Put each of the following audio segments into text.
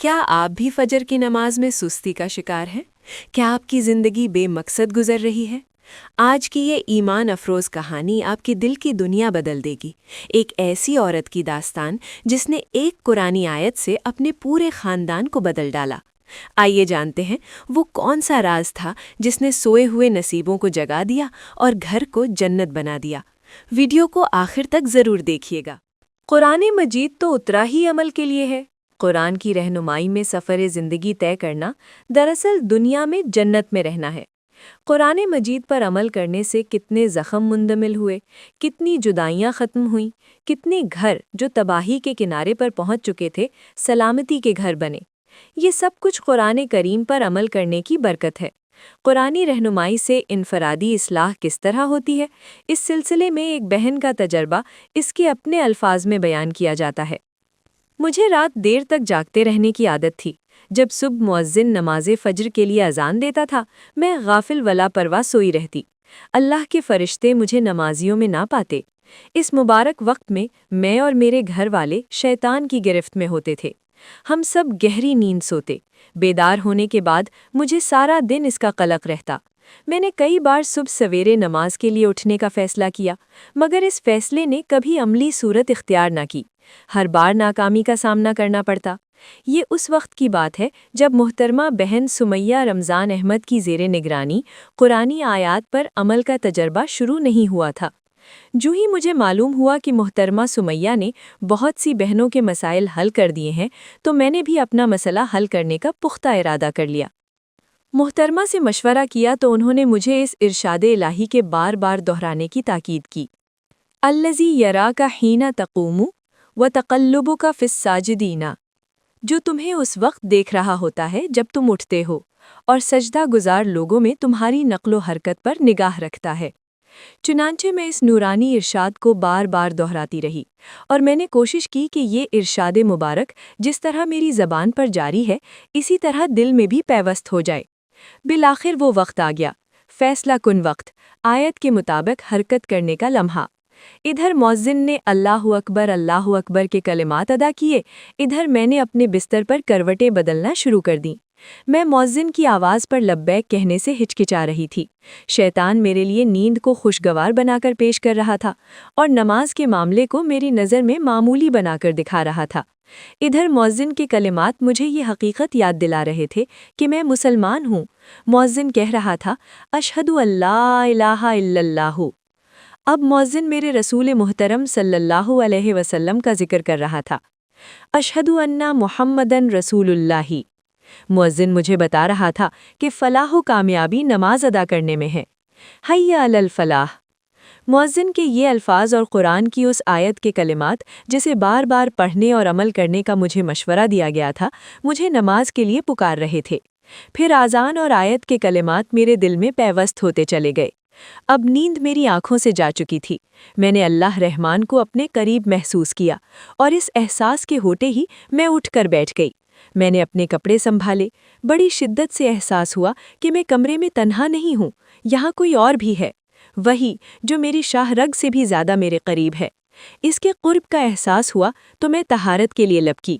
کیا آپ بھی فجر کی نماز میں سستی کا شکار ہیں؟ کیا آپ کی زندگی بے مقصد گزر رہی ہے؟ آج کی یہ ایمان افروز کہانی آپ کے دل کی دنیا بدل دے گی۔ ایک ایسی عورت کی داستان جس نے ایک قرآنی آیت سے اپنے پورے خاندان کو بدل ڈالا۔ آئیے جانتے ہیں وہ کون سا راز تھا جس نے سوئے ہوئے نصیبوں کو جگا دیا اور گھر کو جنت بنا دیا۔ ویڈیو کو آخر تک ضرور دیکھیے گا۔ قرآن مجید تو اترا ہی عمل کے لیے ہے۔ قرآن کی رہنمائی میں سفر زندگی طے کرنا دراصل دنیا میں جنت میں رہنا ہے۔ قرآن مجید پر عمل کرنے سے کتنے زخم مندمل ہوئے، کتنی جدائیاں ختم ہوئیں، کتنے گھر جو تباہی کے کنارے پر پہنچ چکے تھے سلامتی کے گھر بنے۔ یہ سب کچھ قرآن کریم پر عمل کرنے کی برکت ہے۔ قرآنی رہنمائی سے انفرادی اصلاح کس طرح ہوتی ہے، اس سلسلے میں ایک بہن کا تجربہ اس کے اپنے الفاظ میں بیان کیا جاتا ہے۔ مجھے رات دیر تک جاگتے رہنے کی عادت تھی۔ جب صبح مؤذن نماز فجر کے لیے اذان دیتا تھا، میں غافل ولا پرواہ سوئی رہتی۔ اللہ کے فرشتے مجھے نمازیوں میں نہ پاتے۔ اس مبارک وقت میں اور میرے گھر والے شیطان کی گرفت میں ہوتے تھے۔ ہم سب گہری نیند سوتے۔ بیدار ہونے کے بعد مجھے سارا دن اس کا قلق رہتا۔ میں نے کئی بار صبح سویرے نماز کے لیے اٹھنے کا فیصلہ کیا، مگر اس فیصلے نے کبھی عملی صورت اختیار نہ کی۔ ہر بار ناکامی کا سامنا کرنا پڑتا۔ یہ اس وقت کی بات ہے جب محترمہ بہن سمیہ رمضان احمد کی زیر نگرانی قرآنی آیات پر عمل کا تجربہ شروع نہیں ہوا تھا۔ جو ہی مجھے معلوم ہوا کہ محترمہ سمیہ نے بہت سی بہنوں کے مسائل حل کر دیے ہیں، تو میں نے بھی اپنا مسئلہ حل کرنے کا پختہ ارادہ کر لیا۔ محترمہ سے مشورہ کیا تو انہوں نے مجھے اس ارشاد الہی کے بار بار دہرانے کی تاکید کی۔ الذی یراک حین تقوم وتقلبک فی الساجدین، جو تمہیں اس وقت دیکھ رہا ہوتا ہے جب تم اٹھتے ہو، اور سجدہ گزار لوگوں میں تمہاری نقل و حرکت پر نگاہ رکھتا ہے۔ چنانچہ میں اس نورانی ارشاد کو بار بار دہراتی رہی، اور میں نے کوشش کی کہ یہ ارشاد مبارک جس طرح میری زبان پر جاری ہے، اسی طرح دل میں بھی پیوست ہو جائے۔ بالآخر وہ وقت آ گیا، فیصلہ کن وقت، آیت کے مطابق حرکت کرنے کا لمحہ۔ ادھر مؤذن نے اللہ اکبر کے کلمات ادا کیے، ادھر میں نے اپنے بستر پر کروٹیں بدلنا شروع کر دیں۔ میں مؤذن کی آواز پر لبیک کہنے سے ہچکچا رہی تھی۔ شیطان میرے لیے نیند کو خوشگوار بنا کر پیش کر رہا تھا، اور نماز کے معاملے کو میری نظر میں معمولی بنا کر دکھا رہا تھا۔ ادھر مؤذن کے کلمات مجھے یہ حقیقت یاد دلا رہے تھے کہ میں مسلمان ہوں۔ مؤذن کہہ رہا تھا، اشہد ان لا الہ الا اللہ۔ اب مؤذن میرے رسول محترم صلی اللہ علیہ وسلم کا ذکر کر رہا تھا۔ اشہد ان محمدن رسول اللہ۔ مؤذن مجھے بتا رہا تھا کہ فلاح و کامیابی نماز ادا کرنے میں ہے۔ حی علی الفلاح۔ مؤذن کے یہ الفاظ اور قرآن کی اس آیت کے کلمات جسے بار بار پڑھنے اور عمل کرنے کا مجھے مشورہ دیا گیا تھا، مجھے نماز کے لیے پکار رہے تھے۔ پھر اذان اور آیت کے کلمات میرے دل میں پیوست ہوتے چلے گئے۔ اب نیند میری آنکھوں سے جا چکی تھی۔ میں نے اللہ رحمان کو اپنے قریب محسوس کیا، اور اس احساس کے ہوتے ہی میں اٹھ کر بیٹھ گئی۔ میں نے اپنے کپڑے سنبھالے۔ بڑی شدت سے احساس ہوا کہ میں کمرے میں تنہا نہیں ہوں، یہاں کوئی اور بھی ہے، وہی جو میری شاہ رگ سے بھی زیادہ میرے قریب ہے۔ اس کے قرب کا احساس ہوا تو میں طہارت کے لیے لپکی،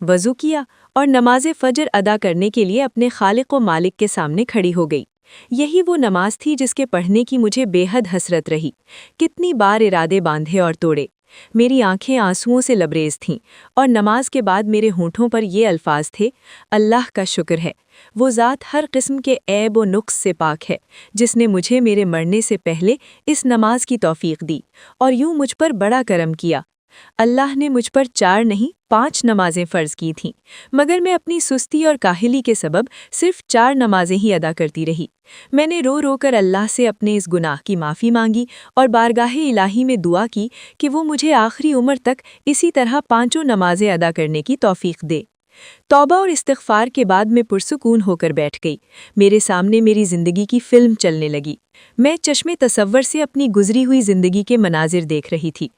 وضو کیا اور نماز فجر ادا کرنے کے لیے اپنے خالق و مالک کے سامنے کھڑی ہو گئی۔ یہی وہ نماز تھی جس کے پڑھنے کی مجھے بے حد حسرت رہی۔ کتنی بار ارادے باندھے اور توڑے۔ میری آنکھیں آنسوؤں سے لبریز تھیں، اور نماز کے بعد میرے ہونٹوں پر یہ الفاظ تھے، اللہ کا شکر ہے، وہ ذات ہر قسم کے عیب و نقص سے پاک ہے، جس نے مجھے میرے مرنے سے پہلے اس نماز کی توفیق دی، اور یوں مجھ پر بڑا کرم کیا۔ اللہ نے مجھ پر 4 نہیں 5 نمازیں فرض کی تھیں، مگر میں اپنی سستی اور کاہلی کے سبب صرف 4 نمازیں ہی ادا کرتی رہی۔ میں نے رو رو کر اللہ سے اپنے اس گناہ کی معافی مانگی اور بارگاہ الہی میں دعا کی کہ وہ مجھے آخری عمر تک اسی طرح 5 نمازیں ادا کرنے کی توفیق دے۔ توبہ اور استغفار کے بعد میں پرسکون ہو کر بیٹھ گئی۔ میرے سامنے میری زندگی کی فلم چلنے لگی۔ میں چشم تصور سے اپنی گزری ہوئی زندگی کے مناظر دیکھ رہی تھی۔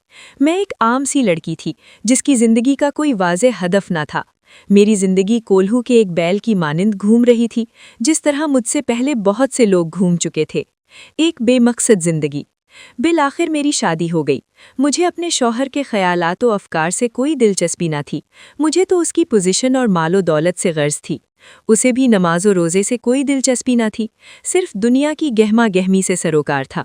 میں ایک عام سی لڑکی تھی جس کی زندگی کا کوئی واضح ہدف نہ تھا۔ میری زندگی کولہو کے ایک بیل کی مانند گھوم رہی تھی، جس طرح مجھ سے پہلے بہت سے لوگ گھوم چکے تھے۔ ایک بے مقصد زندگی۔ بالآخر میری شادی ہو گئی۔ مجھے اپنے شوہر کے خیالات و افکار سے کوئی دلچسپی نہ تھی۔ مجھے تو اس کی پوزیشن اور مال و دولت سے غرض تھی۔ اسے بھی نماز و روزے سے کوئی دلچسپی نہ تھی، صرف دنیا کی گہما گہمی سے سروکار تھا۔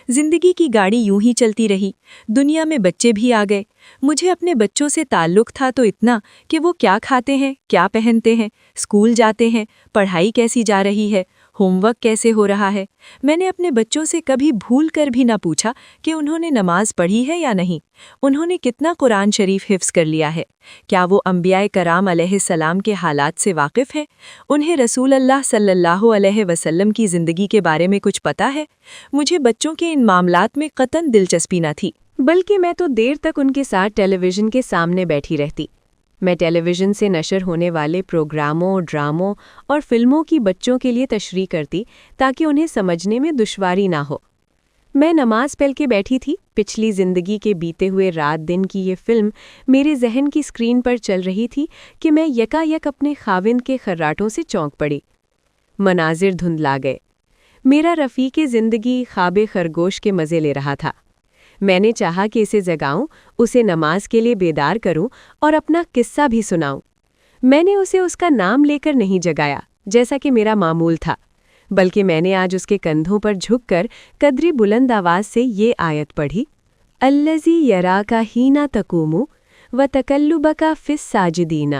زندگی کی گاڑی یوں ہی چلتی رہی، دنیا میں بچے بھی آ گئے۔ مجھے اپنے بچوں سے تعلق تھا تو اتنا کہ وہ کیا کھاتے ہیں، کیا پہنتے ہیں، اسکول جاتے ہیں، پڑھائی کیسی جا رہی ہے، ہوم ورک کیسے ہو رہا ہے۔ میں نے اپنے بچوں سے کبھی بھول کر بھی نہ پوچھا کہ انہوں نے نماز پڑھی ہے یا نہیں، انہوں نے کتنا قرآن شریف حفظ کر لیا ہے، کیا وہ انبیاء کرام علیہ السلام کے حالات سے واقف ہیں، انہیں رسول اللہ صلی اللہ علیہ وسلم کی زندگی کے بارے میں کچھ پتہ ہے۔ مجھے بچوں کے ان معاملات میں قطعاً دلچسپی نہ تھی، بلکہ میں تو دیر تک ان کے ساتھ ٹیلی ویژن کے سامنے بیٹھی رہتی۔ میں ٹیلی ویژن سے نشر ہونے والے پروگراموں، ڈراموں اور فلموں کی بچوں کے لیے تشریح کرتی تاکہ انہیں سمجھنے میں دشواری نہ ہو۔ میں نماز پڑھ کے بیٹھی تھی، پچھلی زندگی کے بیتے ہوئے رات دن کی یہ فلم میرے ذہن کی اسکرین پر چل رہی تھی کہ میں یکا یک اپنے خاوند کے خراٹوں سے چونک پڑی۔ مناظر دھندلا گئے۔ میرا رفیق زندگی خواب خرگوش کے مزے لے رہا تھا۔ میں نے چاہا کہ اسے جگاؤں، اسے نماز کے لیے بیدار کروں اور اپنا قصہ بھی سناؤں۔ میں نے اسے اس کا نام لے کر نہیں جگایا جیسا کہ میرا معمول تھا، بلکہ میں نے آج اس کے کندھوں پر جھک کر قدری بلند آواز سے یہ آیت پڑھی، الذی یراک حین تقوم وتقلبک فی الساجدین،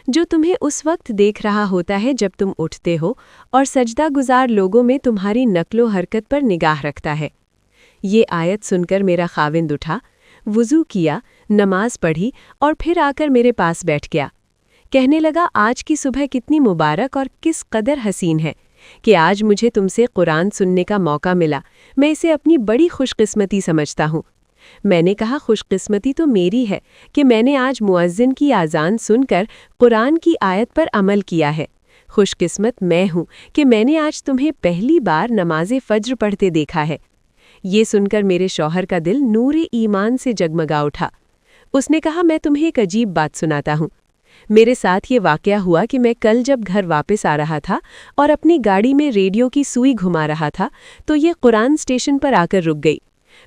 جو تمہیں اس وقت دیکھ رہا ہوتا ہے جب تم اٹھتے ہو اور سجدہ گزار لوگوں میں تمہاری نقل و حرکت پر نگاہ رکھتا ہے۔ یہ آیت سن کر میرا خاوند اٹھا، وضو کیا، نماز پڑھی اور پھر آ کر میرے پاس بیٹھ گیا۔ کہنے لگا، آج کی صبح کتنی مبارک اور کس قدر حسین ہے کہ آج مجھے تم سے قرآن سننے کا موقع ملا، میں اسے اپنی بڑی خوش قسمتی سمجھتا ہوں۔ میں نے کہا، خوش قسمتی تو میری ہے کہ میں نے آج مؤذن کی اذان سن کر قرآن کی آیت پر عمل کیا ہے۔ خوش قسمت میں ہوں کہ میں نے آج تمہیں پہلی بار نماز فجر پڑھتے دیکھا ہے۔ یہ سن کر میرے شوہر کا دل نور ایمان سے جگمگا اٹھا۔ اس نے کہا، میں تمہیں ایک عجیب بات سناتا ہوں۔ میرے ساتھ یہ واقعہ ہوا کہ میں کل جب گھر واپس آ رہا تھا اور اپنی گاڑی میں ریڈیو کی سوئی گھما رہا تھا تو یہ قرآن اسٹیشن پر آ کر رک گئی۔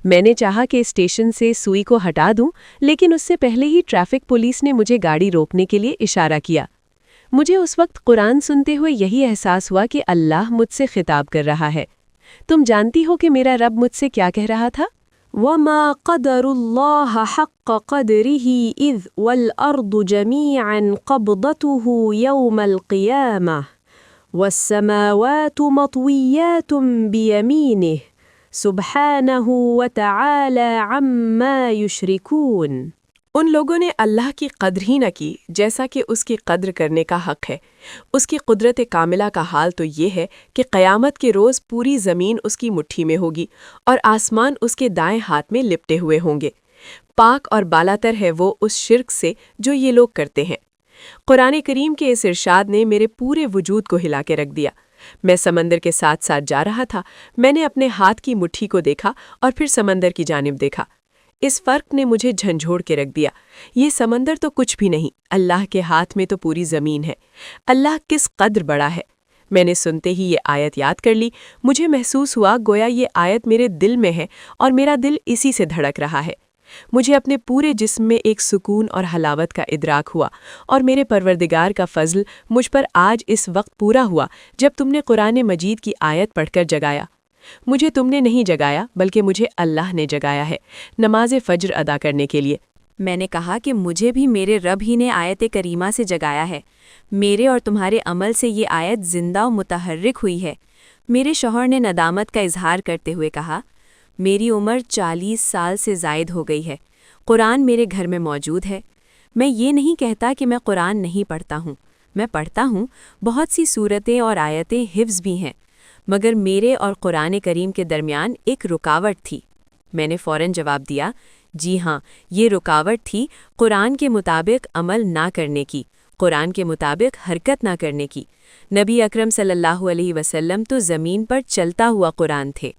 میں نے چاہا کہ اسٹیشن سے سوئی کو ہٹا دوں، لیکن اس سے پہلے ہی ٹریفک پولیس نے مجھے گاڑی روکنے کے لیے اشارہ کیا۔ مجھے اس وقت قرآن سنتے ہوئے یہی احساس ہوا کہ اللہ مجھ سے خطاب کر رہا ہے۔ تم جانتی ہو کہ میرا رب مجھ سے کیا کہہ رہا تھا؟ وَمَا قَدَرُ اللَّهَ حَقَّ قَدْرِهِ إِذْ وَالْأَرْضُ جَمِيعًا قَبْضَتُهُ يَوْمَ الْقِيَامَةِ وَالسَّمَاوَاتُ مَطْوِيَّاتٌ بِيَمِينِهِ سُبْحَانَهُ وَتَعَالَى عَمَّا يُشْرِكُونَ۔ ان لوگوں نے اللہ کی قدر ہی نہ کی جیسا کہ اس کی قدر کرنے کا حق ہے۔ اس کی قدرت کاملہ کا حال تو یہ ہے کہ قیامت کے روز پوری زمین اس کی مٹھی میں ہوگی اور آسمان اس کے دائیں ہاتھ میں لپٹے ہوئے ہوں گے۔ پاک اور بالاتر ہے وہ اس شرک سے جو یہ لوگ کرتے ہیں۔ قرآن کریم کے اس ارشاد نے میرے پورے وجود کو ہلا کے رکھ دیا۔ میں سمندر کے ساتھ ساتھ جا رہا تھا، میں نے اپنے ہاتھ کی مٹھی کو دیکھا اور پھر سمندر کی جانب دیکھا۔ اس فرق نے مجھے جھنجھوڑ کے رکھ دیا۔ یہ سمندر تو کچھ بھی نہیں، اللہ کے ہاتھ میں تو پوری زمین ہے۔ اللہ کس قدر بڑا ہے۔ میں نے سنتے ہی یہ آیت یاد کر لی۔ مجھے محسوس ہوا گویا یہ آیت میرے دل میں ہے اور میرا دل اسی سے دھڑک رہا ہے۔ مجھے اپنے پورے جسم میں ایک سکون اور حلاوت کا ادراک ہوا، اور میرے پروردگار کا فضل مجھ پر آج اس وقت پورا ہوا جب تم نے قرآن مجید کی آیت پڑھ کر جگایا۔ مجھے تم نے نہیں جگایا بلکہ مجھے اللہ نے جگایا ہے نماز فجر ادا کرنے کے لیے۔ میں نے کہا کہ مجھے بھی میرے رب ہی نے آیت کریمہ سے جگایا ہے۔ میرے اور تمہارے عمل سے یہ آیت زندہ و متحرک ہوئی ہے۔ میرے شوہر نے ندامت کا اظہار کرتے ہوئے کہا، میری عمر 40 سال سے زائد ہو گئی ہے، قرآن میرے گھر میں موجود ہے۔ میں یہ نہیں کہتا کہ میں قرآن نہیں پڑھتا ہوں، میں پڑھتا ہوں، بہت سی صورتیں اور آیتیں حفظ بھی ہیں، مگر میرے اور قرآن کریم کے درمیان ایک رکاوٹ تھی۔ میں نے فوراً جواب دیا، جی ہاں، یہ رکاوٹ تھی قرآن کے مطابق عمل نہ کرنے کی، قرآن کے مطابق حرکت نہ کرنے کی۔ نبی اکرم صلی اللہ علیہ وسلم تو زمین پر چلتا ہوا قرآن تھے۔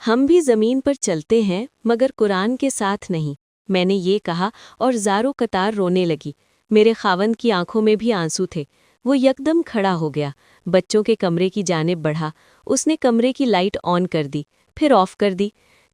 ہم بھی زمین پر چلتے ہیں مگر قرآن کے ساتھ نہیں، میں نے یہ کہا اور زارو قطار رونے لگی۔ میرے خاوند کی آنکھوں میں بھی آنسو تھے۔ وہ یکدم کھڑا ہو گیا، بچوں کے کمرے کی جانب بڑھا۔ اس نے کمرے کی لائٹ آن کر دی، پھر آف کر دی۔